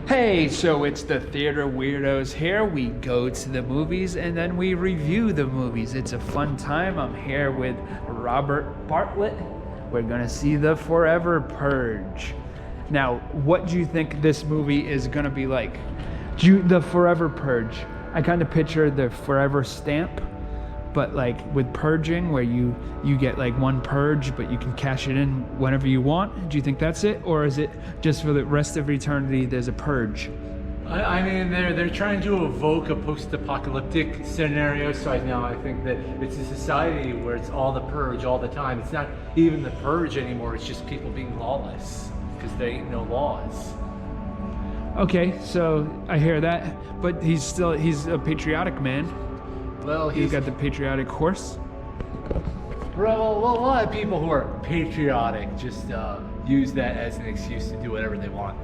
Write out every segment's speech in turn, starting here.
Hey, so it's the Theater Weirdos here. We go to the movies and then we review the movies. It's a fun time. I'm here with Robert Bartlett. We're gonna see the Forever Purge. Now, what do you think this movie is gonna be like? The Forever Purge. I kind of picture the Forever stamp, but like with purging, where you get like one purge, but you can cash it in whenever you want. Do you think that's it, or is it just for the rest of eternity? There's a purge. I mean, they're trying to evoke a post-apocalyptic scenario. So I think that it's a society where it's all the purge all the time. It's not even the purge anymore. It's just people being lawless because there ain't no laws. Okay, so I hear that, but he's a patriotic man. Well, He's got the patriotic horse. Well, a lot of people who are patriotic just use that as an excuse to do whatever they want.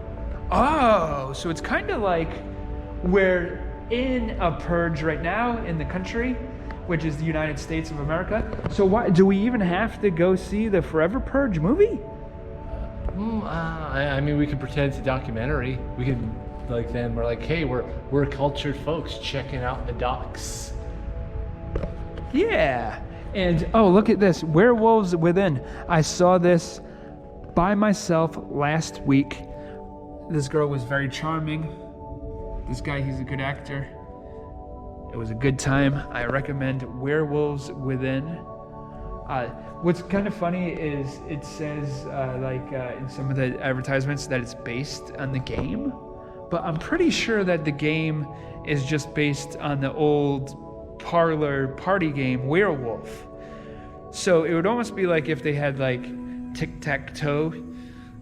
Oh, so it's kind of like we're in a purge right now in the country, which is the United States of America. So why do we even have to go see the Forever Purge movie? I mean, we can pretend it's a documentary. We can, then we're like, hey, we're cultured folks checking out the docs. Yeah. And oh, look at this, Werewolves Within. I saw this by myself last week. This girl was very charming. This guy, he's a good actor. It was a good time. I recommend Werewolves Within. What's kind of funny is it says in some of the advertisements that it's based on the game, but I'm pretty sure that the game is just based on the old parlor party game Werewolf. So it would almost be like if they had like Tic-Tac-Toe,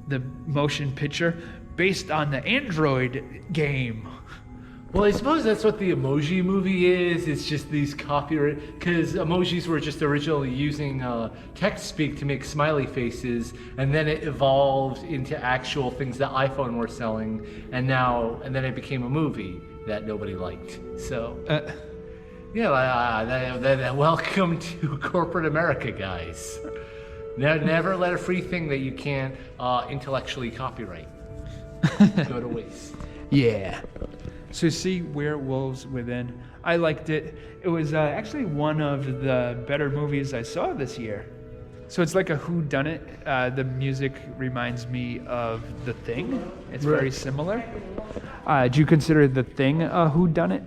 the motion picture, based on the Android game. Well, I suppose that's what the emoji movie is. It's just these copyright, because emojis were just originally using text speak to make smiley faces, and then it evolved into actual things that iPhone were selling, and then it became a movie that nobody liked. So, welcome to corporate America, guys. Never let a free thing that you can't intellectually copyright go to waste. Yeah. So see Werewolves Within. I liked it. It was actually one of the better movies I saw this year. So it's like a whodunit. The music reminds me of The Thing. It's very similar. Do you consider The Thing a whodunit?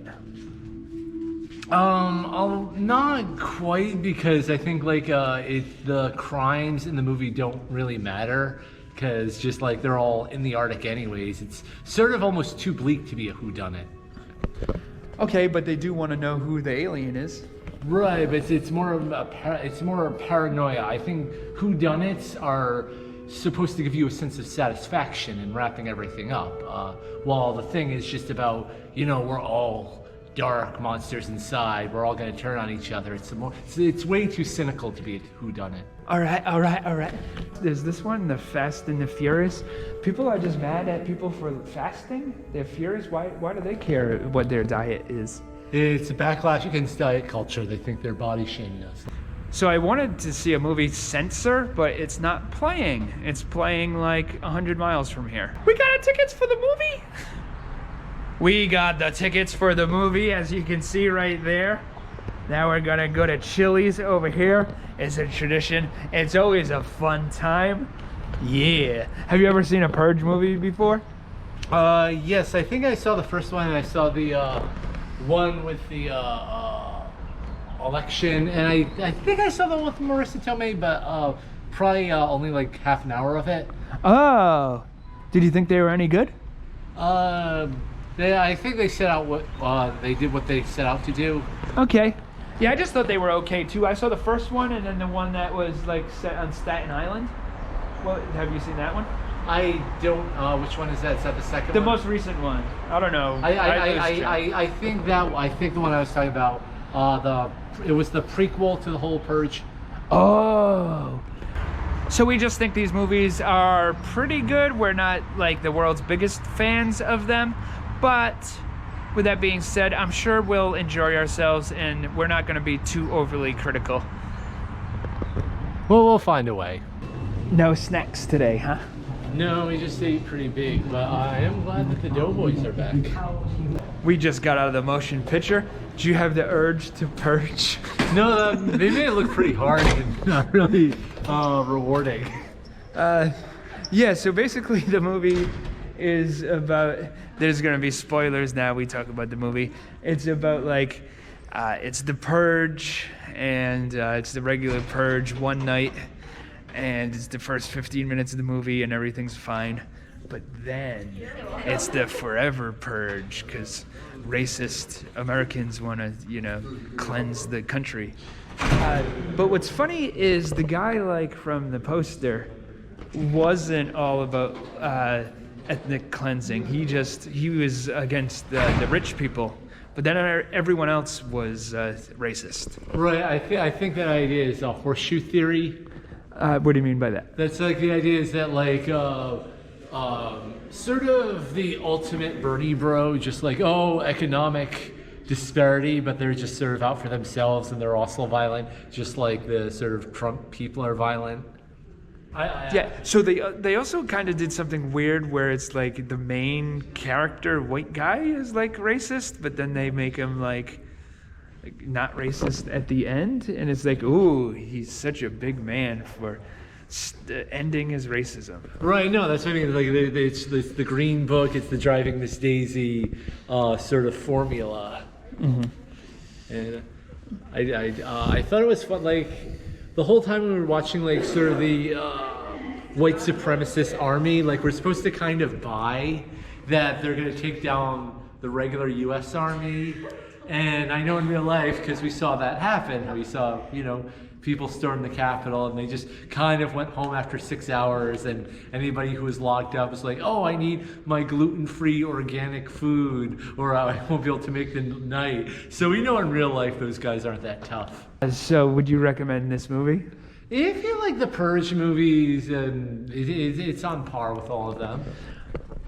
Not quite, because I think the crimes in the movie don't really matter. Because just like they're all in the Arctic anyways, it's sort of almost too bleak to be a whodunit. Okay, but they do want to know who the alien is. Right, but it's more paranoia. I think whodunits are supposed to give you a sense of satisfaction in wrapping everything up. While The Thing is just about, we're all dark monsters inside. We're all going to turn on each other. It's way too cynical to be a whodunit. All right. There's this one, the Fast and the Furious. People are just mad at people for fasting. They're furious. Why do they care what their diet is? It's a backlash against diet culture. They think they're body shaming us. So I wanted to see a movie Censor, but it's not playing. It's playing like 100 miles from here. We got our tickets for the movie? We got the tickets for the movie, as you can see right there. Now we're gonna go to Chili's over here. It's a tradition. It's always a fun time. Yeah. Have you ever seen a Purge movie before? Yes, I think I saw the first one, and I saw the one with the election, and I think I saw the one with Marissa Tomei, but probably only like half an hour of it. Oh. Did you think they were any good? I think they set out they did what they set out to do. Okay. Yeah, I just thought they were okay too. I saw the first one and then the one that was like set on Staten Island. Well, have you seen that one? I don't. Which one is that? Is that the second one? The most recent one. I don't know. I think the one I was talking about. It was the prequel to the whole Purge. Oh. So we just think these movies are pretty good. We're not like the world's biggest fans of them, but with that being said, I'm sure we'll enjoy ourselves and we're not going to be too overly critical. Well, we'll find a way. No snacks today, huh? No, we just ate pretty big, but I am glad that the Doughboys are back. We just got out of the motion picture. Do you have the urge to purge? No, they made it look pretty hard and not really rewarding. Yeah, so basically the movie is about, there's gonna be spoilers now, we talk about the movie. It's about like, it's the purge, and it's the regular purge one night, and it's the first 15 minutes of the movie and everything's fine. But then it's the forever purge, because racist Americans want to, cleanse the country. But what's funny is the guy, like, from the poster wasn't all about ethnic cleansing. He was against the rich people. But then everyone else was racist. Right, I think that idea is a horseshoe theory. What do you mean by that? That's like the idea is that like sort of the ultimate Bernie bro, just like, oh, economic disparity, but they're just sort of out for themselves and they're also violent, just like the sort of Trump people are violent. Yeah, so they also kind of did something weird where it's like the main character, white guy, is like racist, but then they make him like not racist at the end, and it's like, ooh, he's such a big man for ending his racism. Right, no, that's what I mean. Like, it's the Green Book, it's the Driving Miss Daisy sort of formula. Mm-hmm. And I thought it was fun, like, the whole time we were watching, like, sort of the white supremacist army, like, we're supposed to kind of buy that they're going to take down the regular U.S. Army. And I know in real life, because we saw that happen, we saw, people storm the Capitol, and they just kind of went home after 6 hours, and anybody who was locked up was like, oh, I need my gluten-free organic food, or I won't be able to make the night. So we know in real life those guys aren't that tough. So would you recommend this movie? If you like the Purge movies, it's on par with all of them.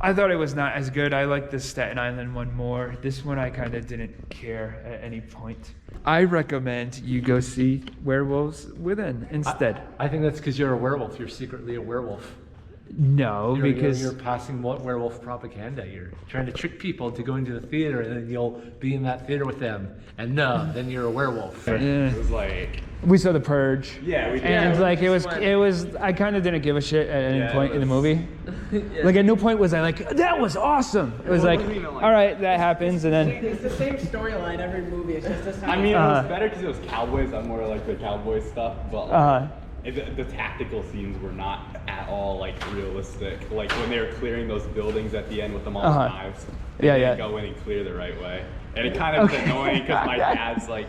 I thought it was not as good. I liked the Staten Island one more. This one I kind of didn't care at any point. I recommend you go see Werewolves Within instead. I think that's because you're a werewolf. You're secretly a werewolf. No, because you're passing werewolf propaganda. You're trying to trick people to go into the theater, and then you'll be in that theater with them. And no, then you're a werewolf. It was like, we saw The Purge. Yeah, we did. And like it was. I kind of didn't give a shit at any point in the movie. Yeah. Like at no point was I like, that was awesome. It was like, all right, that happens, and then it's the same storyline every movie. It's just this. I mean, it was better because it was cowboys. I'm more like the cowboy stuff, but like, the tactical scenes were not at all like realistic. Like when they were clearing those buildings at the end with them all the knives. They didn't go in and clear the right way, and it kind of was annoying because my dad's like,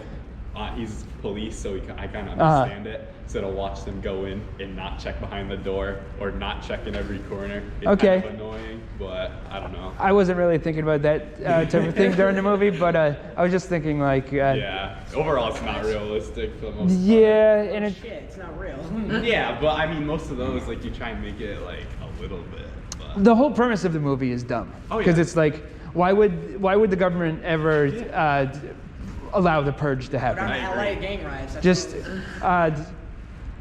he's police, so I kind of understand it. So to watch them go in and not check behind the door or not check in every corner, it's kind of annoying. But I don't know. I wasn't really thinking about that type of thing during the movie, but I was just thinking like. Yeah. Overall, it's not realistic for the most part. Yeah, and it's not real. Yeah, but I mean, most of those, like, you try and make it like a little bit. But. The whole premise of the movie is dumb. Because it's like, why would the government ever allow the purge to happen? LA gang riots. Just.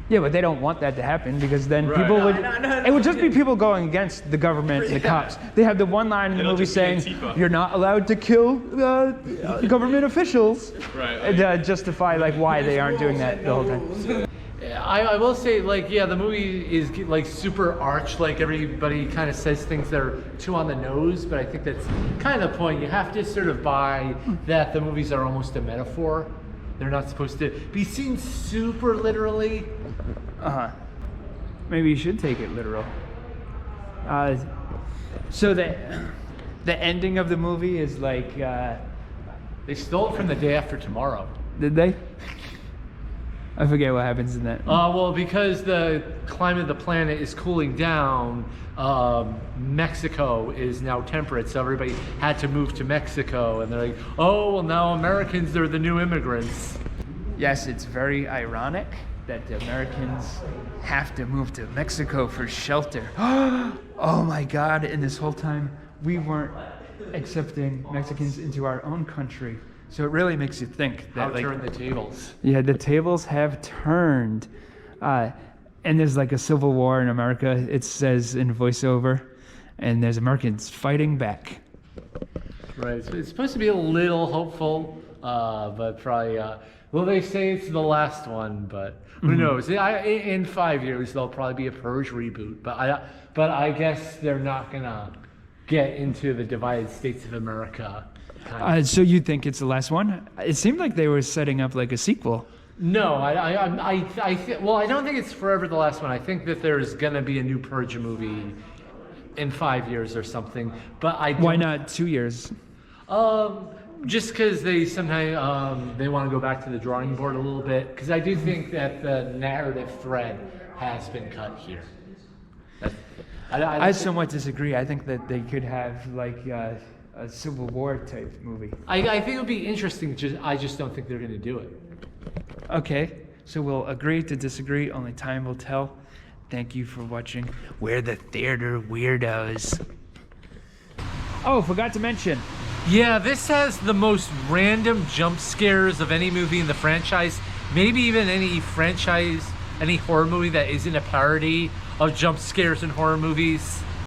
Yeah, but they don't want that to happen because then people would. It would just be people going against the government, the cops. They have the one line in the movie saying, "You're not allowed to kill government officials," to justify like why they aren't doing that the whole time. I will say, like, yeah, the movie is like super arch. Like everybody kind of says things that are too on the nose, but I think that's kind of the point. You have to sort of buy that the movies are almost a metaphor. They're not supposed to be seen super literally. Maybe you should take it literal. So the ending of the movie is like. They stole it from The Day After Tomorrow. Did they? I forget what happens in that. Well, because the climate of the planet is cooling down, Mexico is now temperate, so everybody had to move to Mexico, and they're like, oh, well, now Americans, they're the new immigrants. Yes, it's very ironic that the Americans have to move to Mexico for shelter. Oh my God, and this whole time, we weren't accepting Mexicans into our own country. So it really makes you think that How turned the tables. Yeah, the tables have turned. and there's like a civil war in America. It says in voiceover, and there's Americans fighting back. Right. So it's supposed to be a little hopeful, but probably. Well, they say it's the last one, but who knows? In 5 years, there'll probably be a Purge reboot. But I guess they're not gonna get into the divided states of America. So you think it's the last one? It seemed like they were setting up like a sequel. No, well, I don't think it's forever the last one. I think that there's gonna be a new Purge movie in 5 years or something. But why not 2 years? Just because they sometimes they want to go back to the drawing board a little bit. Because I do think that the narrative thread has been cut here. I somewhat disagree. I think that they could have like a Civil War type movie. I think it would be interesting. I just don't think they're going to do it. Okay, so we'll agree to disagree. Only time will tell. Thank you for watching. We're the Theater Weirdos. Oh, forgot to mention. Yeah, this has the most random jump scares of any movie in the franchise. Maybe even any horror movie that isn't a parody of jump scares in horror movies.